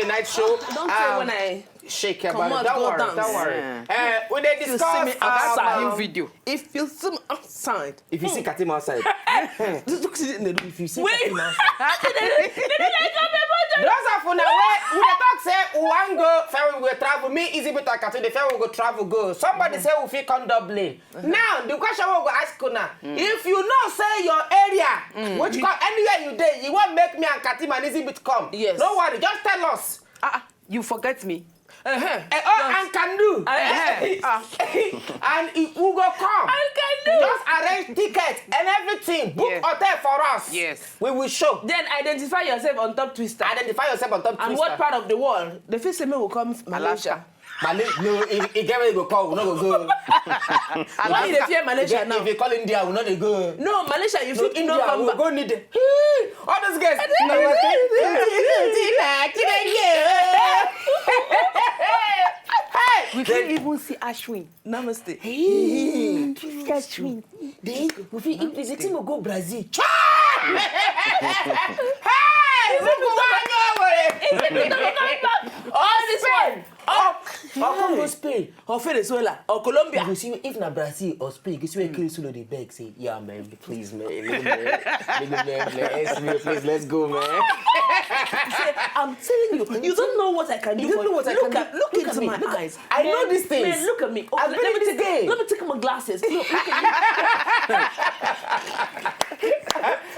Weekday night show. Don't say when I shake your body. Don't worry. When they If you discuss see me outside, new video. If you see me outside, if you see Katim outside, if you see Katim outside, those are for now. We talk say we want go ferry we travel. Me easy but Katim the ferry we go travel go. Somebody say we fit come doubling. Now the question we go ask you now, if you know say your area, which come anywhere you dey, you want make me and Katim and easy bit come. Yes. Don't worry, just tell us. You forget me. And can do. And it will go come. I can do. Just arrange tickets and everything. Book hotel for us. Yes. We will show. Then identify yourself on top twister. Identify yourself on top twister. And what part of the world? The first time will come Malaysia. No, if get ready go call, we not go. Why you fear Malaysia now? If you call India, we not go. No, Malaysia, you fit India, come we back. go need it. All those guys. We can't even see Ashwin. Namaste. Ashwin. Then if the team will go Brazil. All this one. Or Congo, Spain, or Venezuela, or Colombia. You see, if na Brazil or Spain, you see where Kirisolo they beg, say, yeah, man, please, man, let's go, man. I'm telling you, you don't know what I can do. You don't know what I can do. Look into my eyes. I know these things. Man, look at me. I've been in this game. Let me take my glasses. Look at me.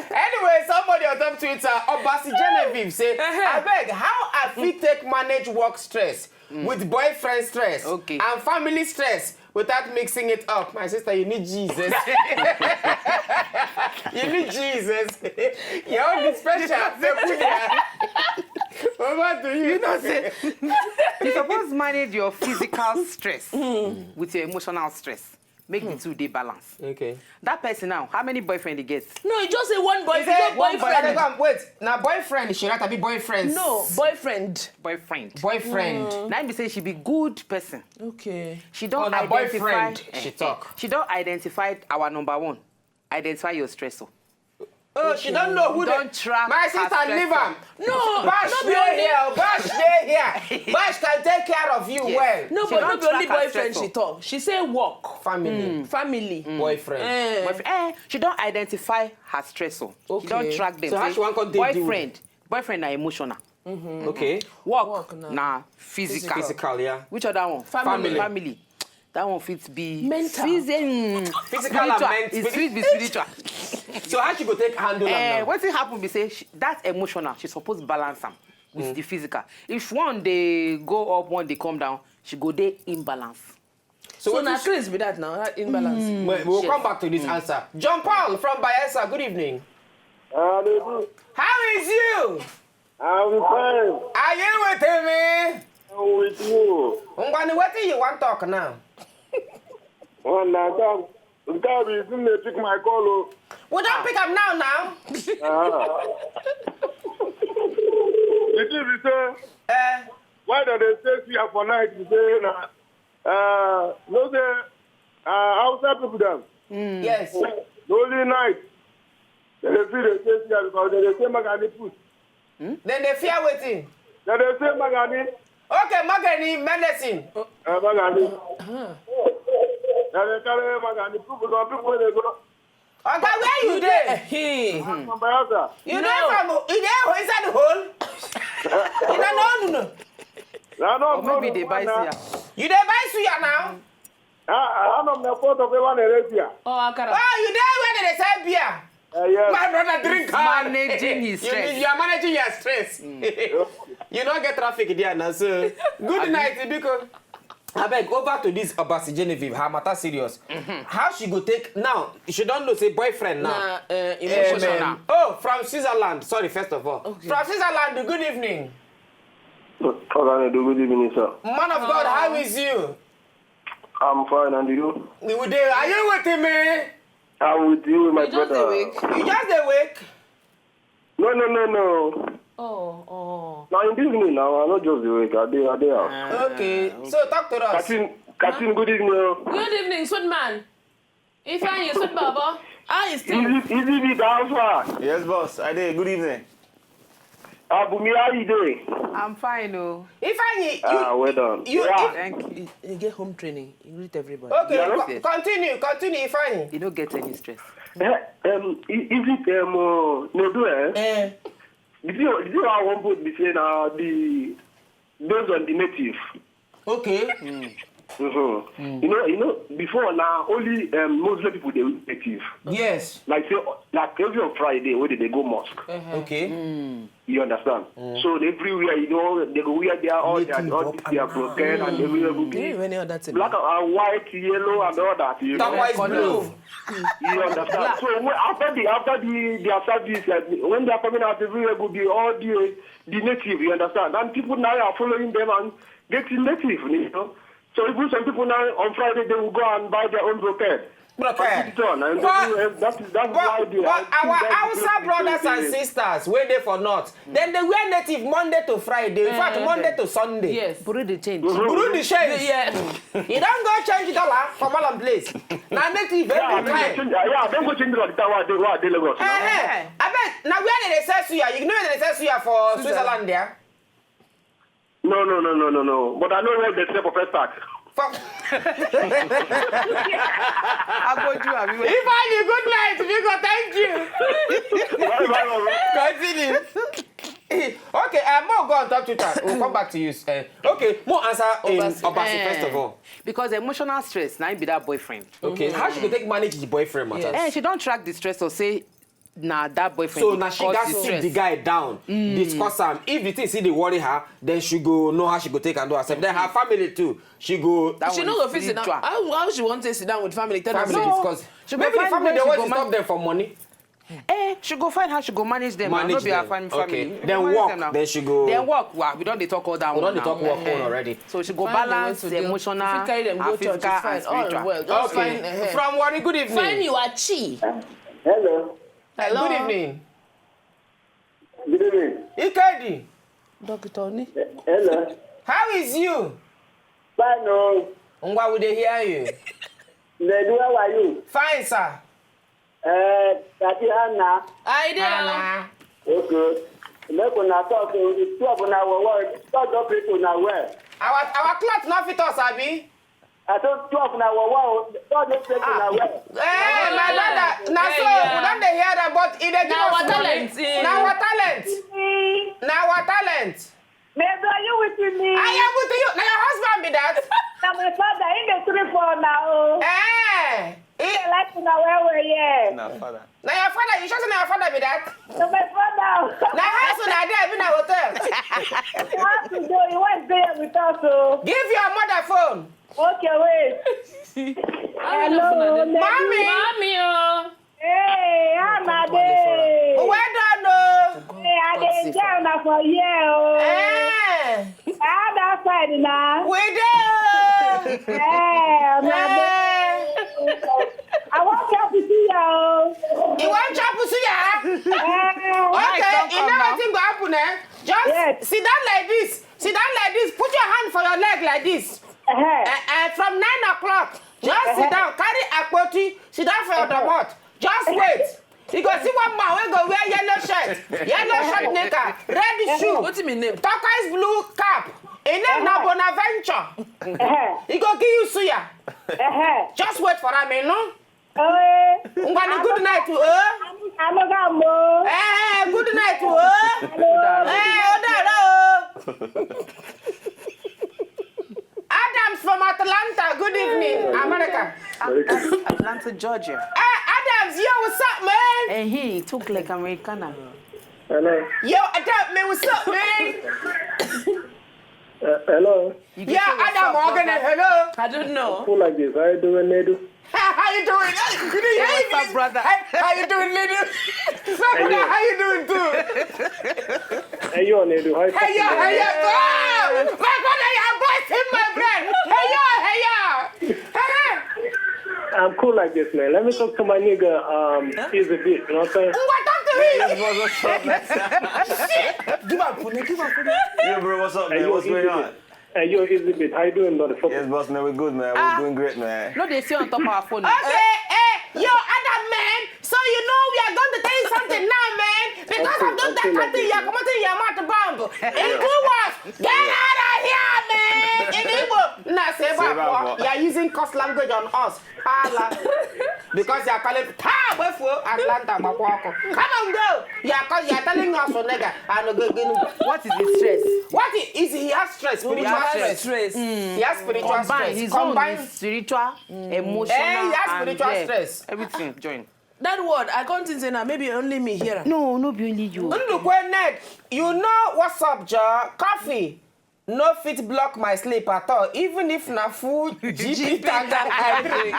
Anyway, somebody on top Twitter, Obasi Genevieve say, I beg, how I fit take manage work stress with boyfriend stress and family stress without mixing it up? My sister, you need Jesus. You need Jesus. You're only special. Over to you. You know, say, you're supposed to manage your physical stress with your emotional stress. Make the 2 day balance. Okay. That person now, how many boyfriend he gets? No, you just say one boyfriend. Boyfriend. Wait, now boyfriend, she not to be boyfriends. No, boyfriend. Boyfriend. Now me say she be good person. Okay. She don't identify. Boyfriend. She talk. She don't identify our number 1. Identify your stressor. Oh, she don't know who don't track. My sister leave him. No, Bash stay here. Bash stay here. Bash can take care of you well. No, She but don't not the only track her boyfriend stressor. she talk. She say work. Family. Family. Boyfriend. She don't identify her stressor. Okay. She don't track them. So how she want to deal with it? Boyfriend na emotional. Okay. Work now. na physical. Physical, yeah. Which other one? Family. That one fits be Mental. Physical and mental. It fit be spiritual. So how she go take handle now? What it happen be say that emotional, she supposed to balance them with the physical. If one they go up, one they come down, she go there imbalance. So now Chris be that now, that imbalance. We'll come back to this answer. John Paul from Bayelsa, good evening. How is you? I'm fine. Are you with me? I'm with you. What do you want to talk now? God is in the pick my call. We don't pick up now. Did you say, why do they stay here for night? You say, no, outside people them. Yes. The only night. They feel they stay here because they say Magani put. Then they fear waiting. Then they say Magani. Okay, Magani, medicine. Magani. Then they carry Magani. People they go. Okay, where you there? From Bayelsa. You know from inside the hole? You don't know. No, Maybe they buy suya. You there buy suya now? I'm on the port of everyone area. Oh, Akara. Oh, you there where they sell beer? Yes. My brother drink hard. Managing his stress. You are managing your stress. You don't get traffic there now, so good night, because I beg, over to this Obasi Genevieve, her matter serious. How she go take now? She don't know say boyfriend now. Emotional. Oh, from Switzerland. Sorry, first of all. Okay. From Switzerland, good evening. Good evening, sir. Man of God, how is you? I'm fine, and you? Are you with me? I'm with you, my brother. You just awake? No. Oh. Now in this evening now, I'm not just awake. I there. Okay. So talk to us. Katin, good evening. Good evening, sweet man. If I you sweet baba, how is still? Easy the answer. Yes, boss. I did. Good evening. Abumi, how you doing? I'm fine, oh. Ifeanyi, well done. Thank you. You get home training. You greet everybody. Okay, Yes. continue, Ifeanyi. You don't get any stress. Is it Nedu? Did you have one boat between those on the native? Okay. You know, before now, only Muslim people they were native. Yes. Like every on Friday, where they go mosque. Okay. You understand? So everywhere, you know, they go wear their all their broken and everywhere will be black and white, yellow, and all that. You know? Turquoise blue. You understand? So after their service, when they are coming out, everywhere will be all the native. You understand? And people now are following them and getting native. You know. So even some people now on Friday they will go and buy their own brocade. That's why they our Hausa brothers and sisters where they for not. Then they wear native Monday to Friday. In fact, Monday to Sunday. Yes. Burundi change. Burundi change. Yeah. You don't go change dollar from all place. Now native every time. Don't go change the tower. They Lagos. I bet. Now where did they sell suya? You know where they sell suya for Switzerland there? No. But I know where they sell for first tax. Ifeanyi, good night. Thank you. Continue. Okay, more go on top Twitter. We'll come back to you. Okay, more answer in Obasi first of all. Because emotional stress, now be that boyfriend. Okay, how she can take manage the boyfriend matters? And she don't track the stress or say, nah, that boyfriend. So now she got to sit the guy down, discuss him. If the thing see they worry her, then she go know how she go take and do herself. Then her family too. She go. She no go fit sit down. How she want to sit down with family? Tell them discuss. Maybe the family they want to stop them for money. She go find how she go manage them. Manage them. Be okay. family. Then walk. Then she go. Then walk. Wow, we don't talk all that. We don't talk walk on already. So she go balance the emotional, and physical, and spiritual. Okay. From Wari, good evening. Fine, you are chi. Hello. Good evening. Good evening. Ikedi. Doctor Ni. Hello. How is you? Fine, no. Ngwa, we dey hear you. Nedu, how are you? Fine, sir. Tatiana. I there. Okay. Make una talk. Two of una were talk up people now where. Our cloth not fit us, abi? I thought 12 now were talk up people now where. Hey, my brother. Now so we don't dey hear that, but it dey give us talent. Now our talent. Now our talent. Maybe are you with me? I am with you. Now your husband be that. Now my father in the 3-4 now. He like to know where yeah. Now your father, you sure say now your father be that? So my father. Now house on there be na hotel. You have to do. You want there with us so. Give your mother phone. Okay, wait. Hello, mommy. Oh. Hey, I'm there. Well done, oh. Hey, I didn't tell now for you. I'm outside now. We do. Yeah, I want you to see you. You want chop suya? Okay, you know what thing go happen, eh? Just sit down like this. Sit down like this. Put your hand for your leg like this. From 9 o'clock, just sit down. Carry akpoti. Sit down for your domot. Just wait. You go see one man wey go wear yellow shirt knicker, red shoe, what's my name? turquoise blue cap. His name na Bonaventure. He go give you suya. Just wait for him, you know. Ngwani, good night to her. Good night to her. Adams from Atlanta. Good evening, America. Atlanta, Georgia. Adams, yo, what's up, man? And he took like Americana. Hello. Yo, Adams, man, what's up, man? Hello. Yeah, Adam Morgan, hello. I don't know. Who like this? How you doing, Nedu? How you doing? What's up, brother? How you doing, Nedu? How you doing, too? Hey, yo, Nedu. Hey, yo. My brother, your voice in my brain. Hey, yo. I'm cool like this, man. Let me talk to my nigga, Easy Bit, you know what I'm saying? What, talk to me? Give up, give up. Yeah, bro, what's up, man? Hey, What's going on? Hey, yo, Easy Bit. How you doing, motherfucker? Yes, boss, man, we're good, man. We're doing great, man. No, they see on top of our phone. Okay, yo, Adam, man. So you know we are going to tell you something now, man. Because of that thing, you're coming to your mouth, Igbo. In good words, get out of here, man. In Igbo, nah, say about you are using cuss language on us. Because you are calling Atlanta, Makwako. Come on, go. You are telling us for nigga. What is the stress? What is he has stress? Spiritual stress. He has spiritual stress. His own spiritual, emotional, he has spiritual stress. Everything join. That word, I can't think now. Maybe only me here. No, no, be only you. Ned, you know what's up, Ja? Coffee. No fit block my sleep at all, even if na full GP tank I drink.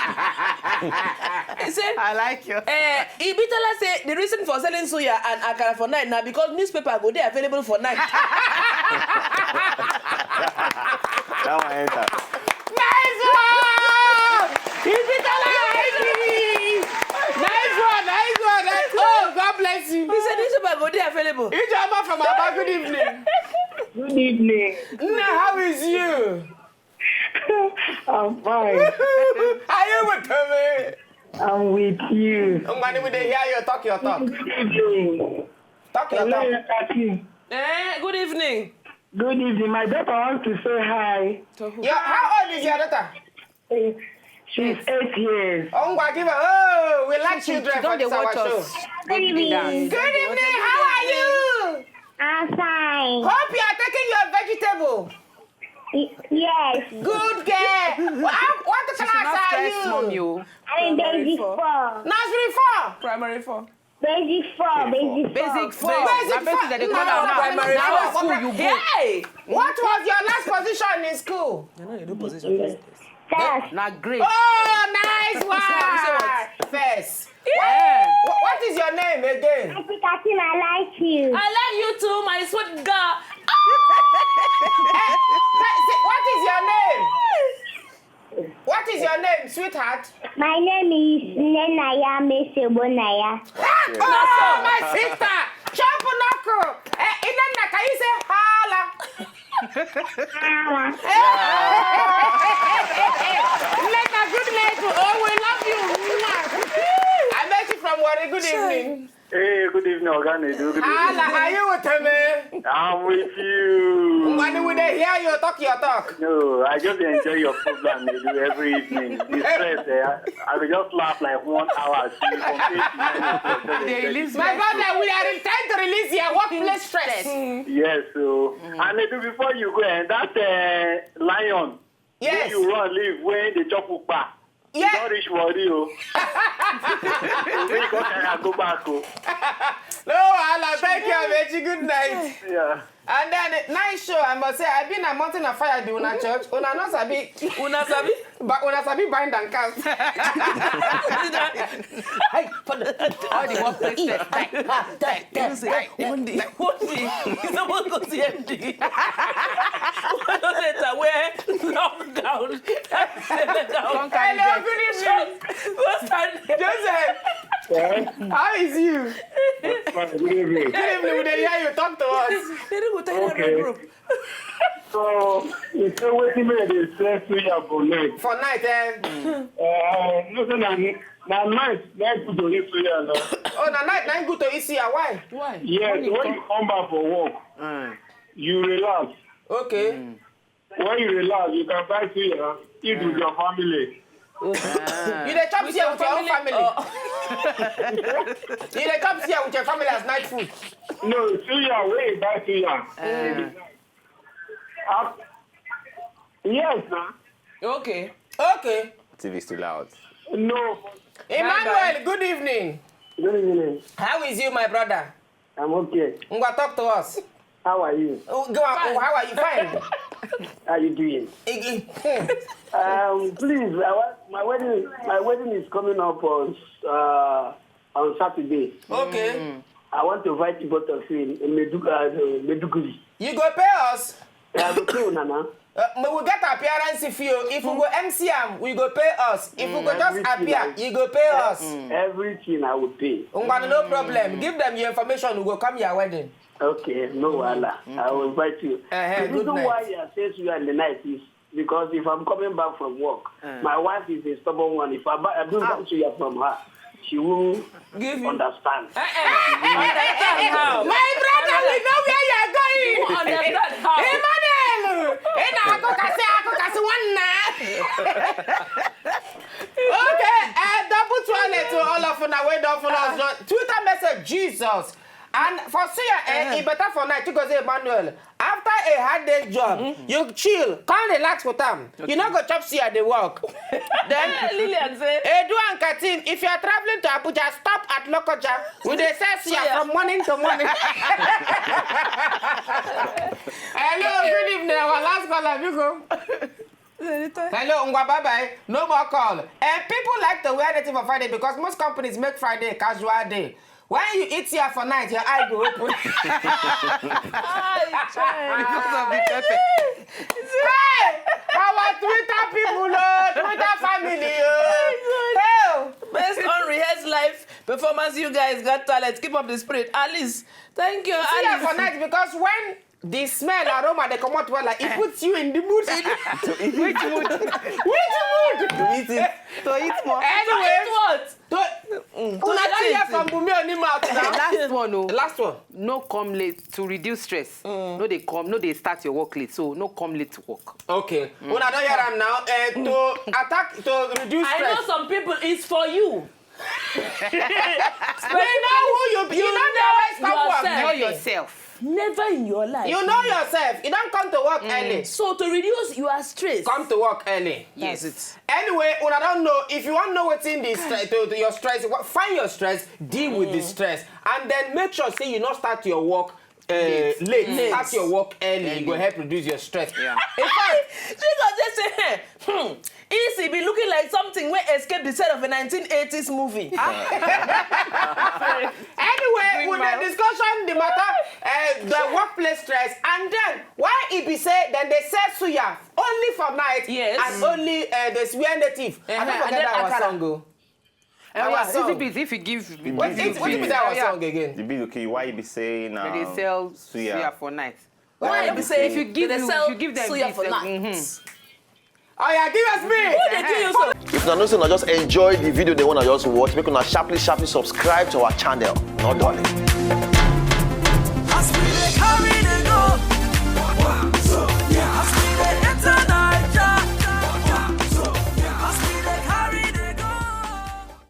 He said, I like you. Ibitala say the reason for selling suya and akara for night now because newspaper go there available for night. That one enter. Nice one! Ibitala, nice one. Oh, God bless you. He said newspaper go there available. Ijama from Aba, good evening. Good evening. Nna, how is you? I'm fine. Are you with me? I'm with you. Ngani, we dey hear you talk your talk. Good evening. Talk your Hello, talk. Kati. Good evening. Good evening. My daughter wants to say hi. Yeah, how old is your daughter? She's 8 years. Oh, give her. Oh, we like children for this our show. Good evening. Good evening. How are you? I'm fine. Hope you are taking your vegetable. Yes. Good girl. What class are you? I'm in basic 4. Nursery 4. Primary 4. Basic 4. Basic 4. Basic Basic four. that they call No, now. primary Now four. school you go. Hey! What was your last position in school? I know you do position. First. Now great. Oh, nice one. Say what? First. Yeah. What is your name again? I think I like you. I like you too, my sweet girl. What is your name? What is your name, sweetheart? My name is Nenaya Mesebonaya. Oh, my sister. Chapunako. Inanna, can you say hala? Like a good night. Oh, we love you. I met you from Wari. Good evening. Hey, good evening, Organic. Good evening. Hala, are you with me? I'm with you. When we dey hear you talk your talk. No, I just enjoy your program you do every evening. The stress, I will just laugh like 1 hour. They release My brother, we are trying to release your workplace stress. Yes, so. And maybe before you go, and that lion, Yes. when you run, leave when the chop up back. Yes. Don't reach Wario. Go back. No, Allah, thank you, Amechi. Good night. Yeah. And then, nice show, I must say, I've been a mountain of fire doing a church. Una no sabi. Una sabi? But una sabi bind and cast. all the workplace stress. One day, someone go to MD. One of them wear long gown. Hello, good evening. What's that? Joseph, how is you? Good evening. Good evening, we dey hear you talk to us. They don't go tell Okay. the group. So, it's always me the stress we have for night. For night, Listen, now night good to eat for you, no? Oh, na night, na good to eat here. Why? Why? Yes, when you come back for work, you relax. Okay. When you relax, you can buy suya, eat with your family. You dey chop here with your own family. You dey chop here with your family as night food. No, suya, where you buy suya? Yes, man. Okay. Okay. TV's too loud. No. Emmanuel, good evening. Good evening. How is you, my brother? I'm okay. Ngwa, talk to us. How are you? Oh, go on. How are you? Fine. How you doing? Please, my wedding is coming up on Saturday. Okay. I want to invite you both of you in Meduguri. You go pay us. I will pay you, Nana. We will get appearance if you. If we go MCM, we go pay us. If we go just appear, you go pay us. Everything I will pay. No problem. Give them your information. We go come your wedding. Okay, no wahala. I will invite you. The good reason night. why I say to you in the night is because if I'm coming back from work, my wife is a stubborn one. If I bring back to you from her, she will Give you. understand. My brother, we know where you are going. You understand how? Emmanuel! Ako kasi one na. Okay, double toilet to all of una wey don follow us. Twitter message Jesus. And for Suya, it better for night. You go say Emmanuel. After a hard day's job, you chill, come relax with them. Okay. You not go chop Suya they work. Then Lillian say, Edu and Katim, if you are traveling to Abuja, stop at Lokoja. We they sell Suya from morning to morning. Hello, good evening. Our last caller, you go. Hello, Ngwa, bye-bye. No more call. And people like to wear anything for Friday because most companies make Friday a casual day. When you eat here for night, your eye go open. Because of the pepper. Hey, our Twitter people, Twitter family. Hey. based on rehearsed live performance, you guys got talent. Keep up the spirit. Alice, thank you, See Alice. for night because when the smell aroma they come out well, like it puts you in the mood. Which mood? Which mood? To eat it. To eat more. Anyway, What? to hear from Bumi Onima The last one, The last one. no come late to reduce stress. No, they come, no, they start your work late. So no come late to work. Okay. When I don't hear them now, to attack, to reduce I stress. know some people, it's for you. We know who you be. You know always come work. yourself. Know yourself. Never in your life. You know yourself. You don't come to work early. So to reduce your stress. Come to work early. That's it. Anyway, when I don't know, if you want to know what's in this to your stress, find your stress, deal with the stress, and then make sure say you not start your work late. Start your work early. It will help reduce your stress. Yeah. In fact, She got just say, Easy be looking like something where escape the set of a 1980s movie. anyway, with the discussion, the matter, the workplace stress, and then why it be say then they say suya only for night, Yes. and only the swear native. I don't And forget then that our akara. song go. Our Yeah, song. if you give, What is that our song again? The big okay, why you be saying they sell suya. suya for night. Why you be be say saying- If you give, they you, sell if you give them suya this, for night? Oh yeah, give us me. Who they do you so? If you know, just enjoy the video they want to just watch, make una sharply subscribe to our channel. No darling.